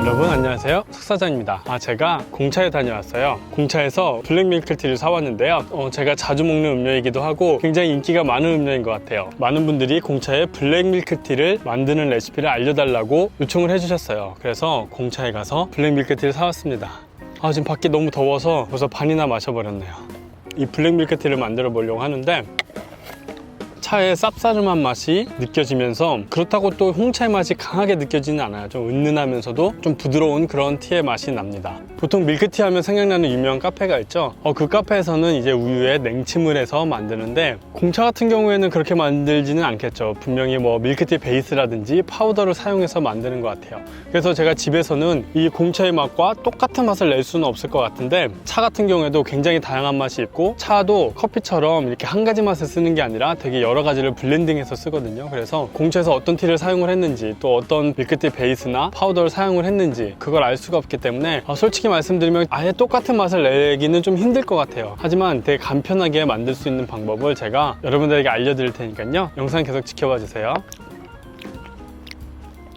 여러분 안녕하세요, 석사장입니다. 제가 공차에 다녀왔어요. 공차에서 블랙 밀크티를 사왔는데요, 제가 자주 먹는 음료이기도 하고 굉장히 인기가 많은 음료인 것 같아요. 많은 분들이 공차에 블랙 밀크티를 만드는 레시피를 알려달라고 요청을 해주셨어요. 그래서 공차에 가서 블랙 밀크티를 사왔습니다. 지금 밖이 너무 더워서 벌써 반이나 마셔버렸네요. 이 블랙 밀크티를 만들어 보려고 하는데 차의 쌉싸름한 맛이 느껴지면서 그렇다고 또 홍차의 맛이 강하게 느껴지는 않아요. 좀 은은하면서도 좀 부드러운 그런 티의 맛이 납니다. 보통 밀크티 하면 생각나는 유명한 카페가 있죠. 그 카페에서는 이제 우유에 냉침을 해서 만드는데 공차 같은 경우에는 그렇게 만들지는 않겠죠. 분명히 뭐 밀크티 베이스라든지 파우더를 사용해서 만드는 것 같아요. 그래서 제가 집에서는 이 공차의 맛과 똑같은 맛을 낼 수는 없을 것 같은데, 차 같은 경우에도 굉장히 다양한 맛이 있고 차도 커피처럼 이렇게 한 가지 맛을 쓰는 게 아니라 되게 여러 가지를 블렌딩해서 쓰거든요. 그래서 공차에서 어떤 티를 사용을 했는지, 또 어떤 밀크티 베이스나 파우더를 사용을 했는지 그걸 알 수가 없기 때문에 솔직히 말씀드리면 아예 똑같은 맛을 내기는 좀 힘들 것 같아요. 하지만 되게 간편하게 만들 수 있는 방법을 제가 여러분들에게 알려드릴 테니까요, 영상 계속 지켜봐 주세요.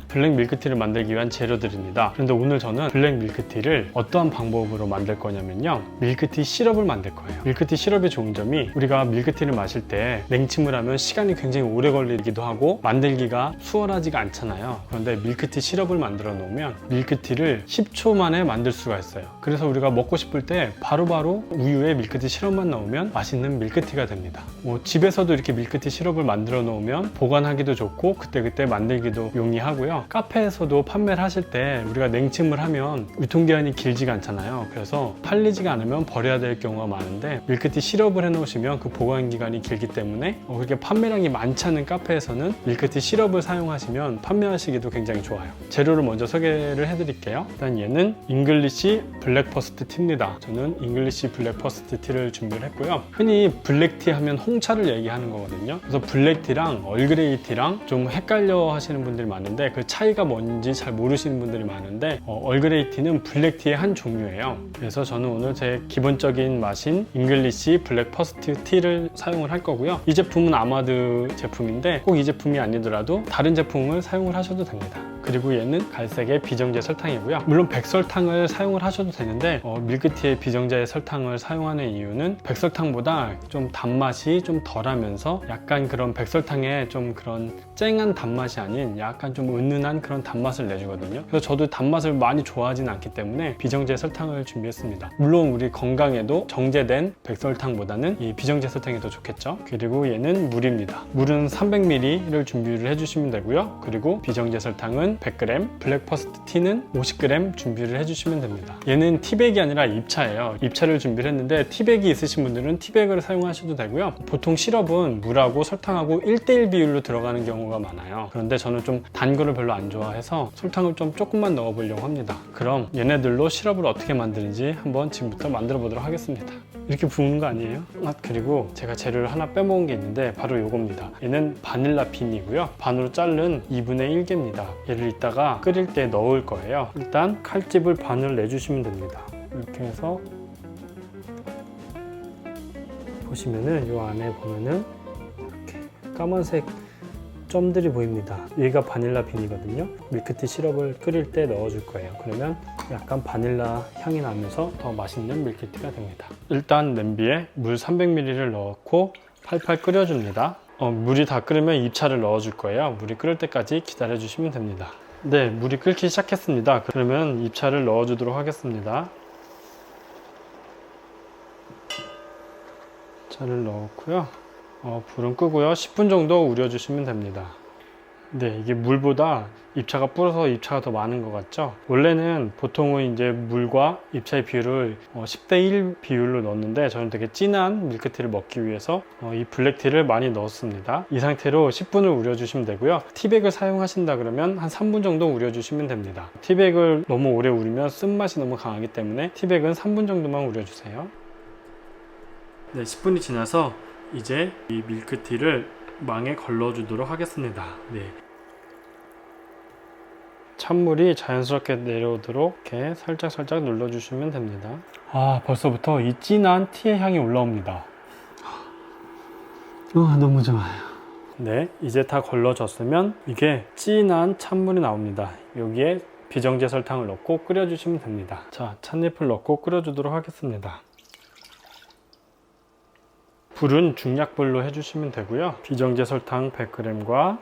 블랙 밀크티를 만들기 위한 재료들입니다. 그런데 오늘 저는 블랙 밀크티를 어떠한 방법으로 만들 거냐면요, 밀크티 시럽을 만들 거예요. 밀크티 시럽의 좋은 점이 우리가 밀크티를 마실 때 냉침을 하면 시간이 굉장히 오래 걸리기도 하고 만들기가 수월하지가 않잖아요. 그런데 밀크티 시럽을 만들어 놓으면 밀크티를 10초 만에 만들 수가 있어요. 그래서 우리가 먹고 싶을 때 바로바로 우유에 밀크티 시럽만 넣으면 맛있는 밀크티가 됩니다. 집에서도 이렇게 밀크티 시럽을 만들어 놓으면 보관하기도 좋고 그때그때 만들기도 용이하고요. 카페에서도 판매를 하실 때 우리가 냉침을 하면 유통기한이 길지가 않잖아요. 그래서 팔리지가 않으면 버려야 될 경우가 많은데 밀크티 시럽을 해 놓으시면 그 보관기간이 길기 때문에 그렇게 판매량이 많지 않은 카페에서는 밀크티 시럽을 사용하시면 판매하시기도 굉장히 좋아요. 재료를 먼저 소개를 해 드릴게요. 일단 얘는 잉글리시 블랙퍼스트 티입니다. 저는 잉글리시 블랙퍼스트 티를 준비를 했고요. 흔히 블랙티 하면 홍차를 얘기하는 거거든요. 그래서 블랙티랑 얼그레이 티랑 좀 헷갈려 하시는 분들이 많은데 그 차이가 뭔지 잘 모르시는 분들이 많은데 얼그레이 티는 블랙티의 한 종류예요. 그래서 저는 오늘 제 기본적인 맛인 잉글리시 블랙 퍼스트 티를 사용을 할 거고요. 이 제품은 아마드 제품인데 꼭 이 제품이 아니더라도 다른 제품을 사용을 하셔도 됩니다. 그리고 얘는 갈색의 비정제 설탕이고요. 물론 백설탕을 사용을 하셔도 되는데 밀크티의 비정제 설탕을 사용하는 이유는 백설탕보다 좀 단맛이 좀 덜하면서 약간 그런 백설탕의 좀 그런 쨍한 단맛이 아닌 약간 좀 은은한 그런 단맛을 내주거든요. 그래서 저도 단맛을 많이 좋아하진 않기 때문에 비정제 설탕을 준비했습니다. 물론 우리 건강에도 정제된 백설탕보다는 이 비정제 설탕이 더 좋겠죠. 그리고 얘는 물입니다. 물은 300ml를 준비를 해주시면 되고요. 그리고 비정제 설탕은 100g, 블랙퍼스트 티는 50g 준비를 해주시면 됩니다. 얘는 티백이 아니라 입차예요. 입차를 준비를 했는데 티백이 있으신 분들은 티백을 사용하셔도 되고요. 보통 시럽은 물하고 설탕하고 1:1 비율로 들어가는 경우가 많아요. 그런데 저는 좀 단 거를 별로 안 좋아해서 설탕을 좀 조금만 넣어 보려고 합니다. 그럼 얘네들로 시럽을 어떻게 만드는지 한번 지금부터 만들어 보도록 하겠습니다. 이렇게 부은 거 아니에요? 그리고 제가 재료를 하나 빼먹은 게 있는데 바로 요겁니다. 얘는 바닐라 빈이고요. 반으로 자른 2분의 1개입니다. 얘를 이따가 끓일 때 넣을 거예요. 일단 칼집을 반을 내주시면 됩니다. 이렇게 해서 보시면은 요 안에 보면은 이렇게 까만색 점들이 보입니다. 얘가 바닐라 빈이거든요. 밀크티 시럽을 끓일 때 넣어줄 거예요. 그러면 약간 바닐라 향이 나면서 더 맛있는 밀크티가 됩니다. 일단 냄비에 물 300ml를 넣고 팔팔 끓여줍니다. 물이 다 끓으면 입차를 넣어줄 거예요. 물이 끓을 때까지 기다려주시면 됩니다. 네, 물이 끓기 시작했습니다. 그러면 입차를 넣어주도록 하겠습니다. 차를 넣었고요. 불은 끄고요. 10분 정도 우려주시면 됩니다. 네, 이게 물보다 입차가 불어서 입차가 더 많은 것 같죠? 원래는 보통은 이제 물과 입차의 비율을 10:1 비율로 넣었는데 저는 되게 진한 밀크티를 먹기 위해서 이 블랙티를 많이 넣었습니다. 이 상태로 10분을 우려주시면 되고요. 티백을 사용하신다 그러면 한 3분 정도 우려주시면 됩니다. 티백을 너무 오래 우리면 쓴맛이 너무 강하기 때문에 티백은 3분 정도만 우려주세요. 네, 10분이 지나서 이제 이 밀크티를 망에 걸러주도록 하겠습니다. 네. 찬물이 자연스럽게 내려오도록 이렇게 살짝 눌러주시면 됩니다. 아, 벌써부터 이 진한 티의 향이 올라옵니다. 너무 좋아요. 네, 이제 다 걸러졌으면 이게 진한 찬물이 나옵니다. 여기에 비정제 설탕을 넣고 끓여주시면 됩니다. 자, 찻잎을 넣고 끓여주도록 하겠습니다. 불은 중약불로 해주시면 되고요. 비정제 설탕 100g과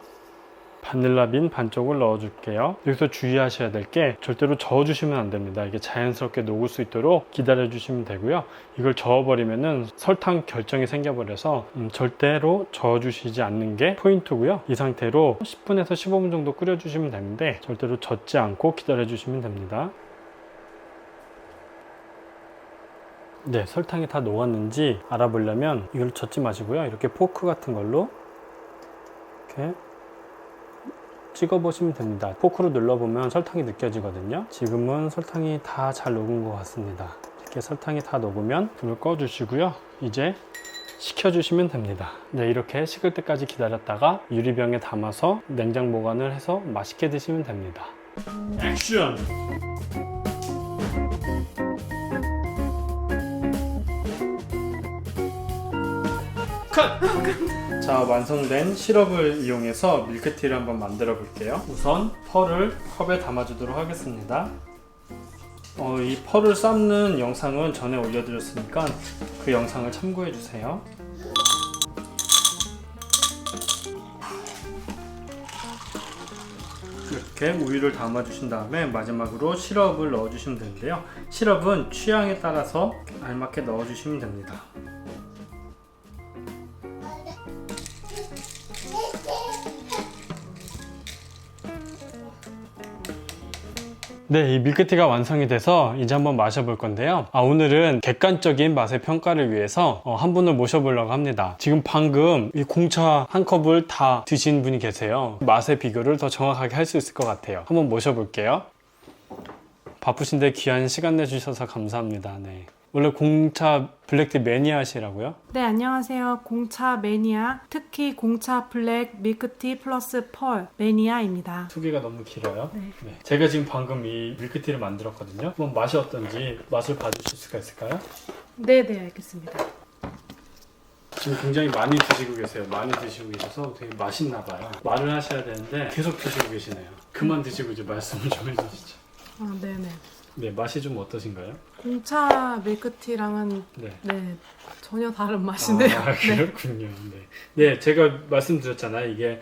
바닐라빈 반쪽을 넣어줄게요. 여기서 주의하셔야 될 게 절대로 저어주시면 안 됩니다. 이게 자연스럽게 녹을 수 있도록 기다려주시면 되고요. 이걸 저어버리면은 설탕 결정이 생겨버려서 절대로 저어주시지 않는 게 포인트고요. 이 상태로 10분에서 15분 정도 끓여주시면 되는데 절대로 젓지 않고 기다려주시면 됩니다. 네, 설탕이 다 녹았는지 알아보려면 이걸 젓지 마시고요. 이렇게 포크 같은 걸로 이렇게 찍어 보시면 됩니다. 포크로 눌러보면 설탕이 느껴지거든요. 지금은 설탕이 다 잘 녹은 것 같습니다. 이렇게 설탕이 다 녹으면 불을 꺼 주시고요. 이제 식혀주시면 됩니다. 네, 이렇게 식을 때까지 기다렸다가 유리병에 담아서 냉장 보관을 해서 맛있게 드시면 됩니다. 액션! 컷! 자, 완성된 시럽을 이용해서 밀크티를 한번 만들어 볼게요. 우선 펄을 컵에 담아주도록 하겠습니다. 이 펄을 삶는 영상은 전에 올려드렸으니까 그 영상을 참고해 주세요. 이렇게 우유를 담아주신 다음에 마지막으로 시럽을 넣어주시면 되는데요. 시럽은 취향에 따라서 알맞게 넣어주시면 됩니다. 네, 이 밀크티가 완성이 돼서 이제 한번 마셔볼 건데요. 오늘은 객관적인 맛의 평가를 위해서 한 분을 모셔보려고 합니다. 지금 방금 이 공차 한 컵을 다 드신 분이 계세요. 맛의 비교를 더 정확하게 할 수 있을 것 같아요. 한번 모셔볼게요. 바쁘신데 귀한 시간 내주셔서 감사합니다. 네. 원래 공차 블랙티 매니아시라고요? 네, 안녕하세요. 공차 매니아, 특히 공차 블랙 밀크티 플러스 펄 매니아입니다. 소개가 너무 길어요. 네. 네. 제가 지금 방금 이 밀크티를 만들었거든요. 한번 맛이 어떤지 맛을 봐주실 수가 있을까요? 네, 알겠습니다. 지금 굉장히 많이 드시고 계세요. 많이 드시고 계셔서 되게 맛있나 봐요. 말을 하셔야 되는데 계속 드시고 계시네요. 그만 드시고 이제 말씀을 좀 해주시죠. 네네. 네, 맛이 좀 어떠신가요? 공차 밀크티랑은 네. 전혀 다른 맛이네요. 그렇군요. 네, 제가 말씀드렸잖아요. 이게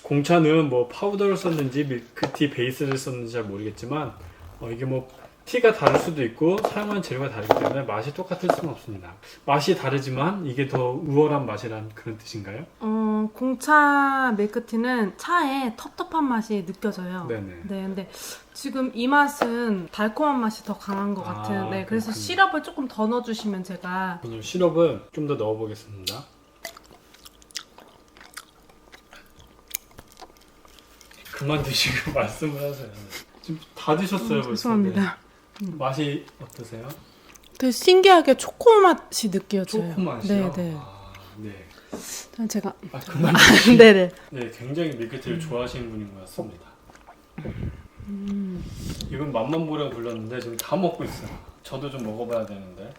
공차는 뭐 파우더를 썼는지 밀크티 베이스를 썼는지 잘 모르겠지만 이게 뭐 티가 다를 수도 있고 사용한 재료가 다르기 때문에 맛이 똑같을 수는 없습니다. 맛이 다르지만 이게 더 우월한 맛이란 그런 뜻인가요? 공차 밀크티는 차에 텁텁한 맛이 느껴져요. 네네. 네, 근데 지금 이 맛은 달콤한 맛이 더 강한 것 같은. 네, 그래서 그렇군요. 시럽을 조금 더 넣어주시면 제가. 오늘 시럽을 좀 더 넣어보겠습니다. 그만 드시고 말씀을 하세요. 지금 다 드셨어요 벌써. 죄송합니다. 네. 맛이 어떠세요? 되게 신기하게 초코 맛이 느껴져요. 초코 맛이요? 네. 네. 제가 그만 드시고. 네네. 네, 굉장히 밀크티를 좋아하시는 분인 것 같습니다. 이건 맛만 보라고 불렀는데 지금 다 먹고 있어요. 저도 좀 먹어봐야 되는데.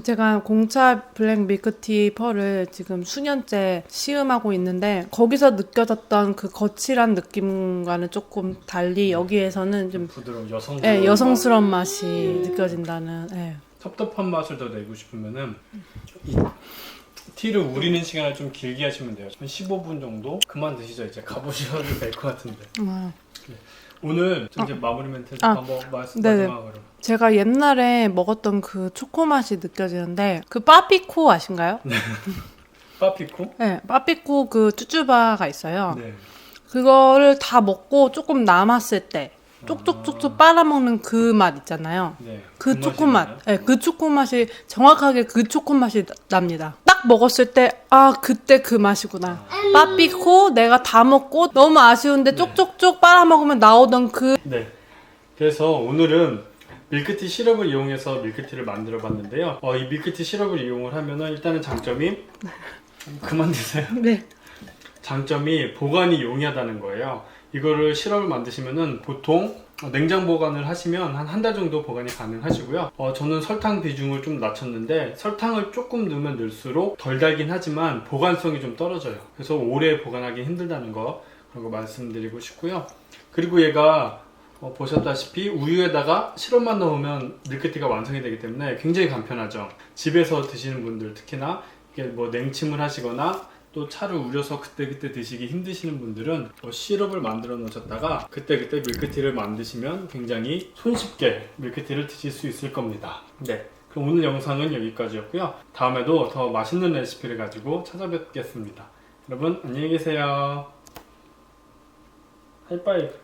제가 공차 블랙 밀크티 펄을 지금 수년째 시음하고 있는데 거기서 느껴졌던 그 거칠한 느낌과는 조금 달리 여기에서는 좀 부드러운 여성스러운, 네, 여성스러운 맛이 느껴진다는. 네. 텁텁한 맛을 더 내고 싶으면은 이 티를 우리는 시간을 좀 길게 하시면 돼요. 한 15분 정도? 그만 드시죠. 이제 가보셔도 될 것 같은데. 네. 오늘 이제 마무리 멘트 한번 마지막으로. 제가 옛날에 먹었던 그 초코 맛이 느껴지는데 그 빠삐코 아신가요? 네. 빠삐코? 네, 빠삐코 그 쭈쭈바가 있어요. 네. 그거를 다 먹고 조금 남았을 때 쪽쪽쪽쪽 빨아먹는 그 맛 있잖아요. 네. 그 초코 맛. 네, 그 초코 맛이 정확하게 그 초코 맛이 납니다. 딱 먹었을 때 그때 그 맛이구나. 빠삐코 내가 다 먹고 너무 아쉬운데 쪽쪽쪽 빨아먹으면 나오던 그. 네. 그래서 오늘은 밀크티 시럽을 이용해서 밀크티를 만들어 봤는데요. 이 밀크티 시럽을 이용을 하면은 일단은 장점이 그만 드세요. 네. 장점이 보관이 용이하다는 거예요. 이거를 시럽을 만드시면은 보통 냉장 보관을 하시면 한 달 정도 보관이 가능하시고요. 저는 설탕 비중을 좀 낮췄는데 설탕을 조금 넣으면 넣을수록 덜 달긴 하지만 보관성이 좀 떨어져요. 그래서 오래 보관하기 힘들다는 거 그런 거 말씀드리고 싶고요. 그리고 얘가 보셨다시피 우유에다가 시럽만 넣으면 밀크티가 완성이 되기 때문에 굉장히 간편하죠. 집에서 드시는 분들 특히나 이게 뭐 냉침을 하시거나 또 차를 우려서 그때그때 드시기 힘드시는 분들은 시럽을 만들어 놓으셨다가 그때그때 밀크티를 만드시면 굉장히 손쉽게 밀크티를 드실 수 있을 겁니다. 네, 그럼 오늘 영상은 여기까지였고요. 다음에도 더 맛있는 레시피를 가지고 찾아뵙겠습니다. 여러분 안녕히 계세요. 하이파이브.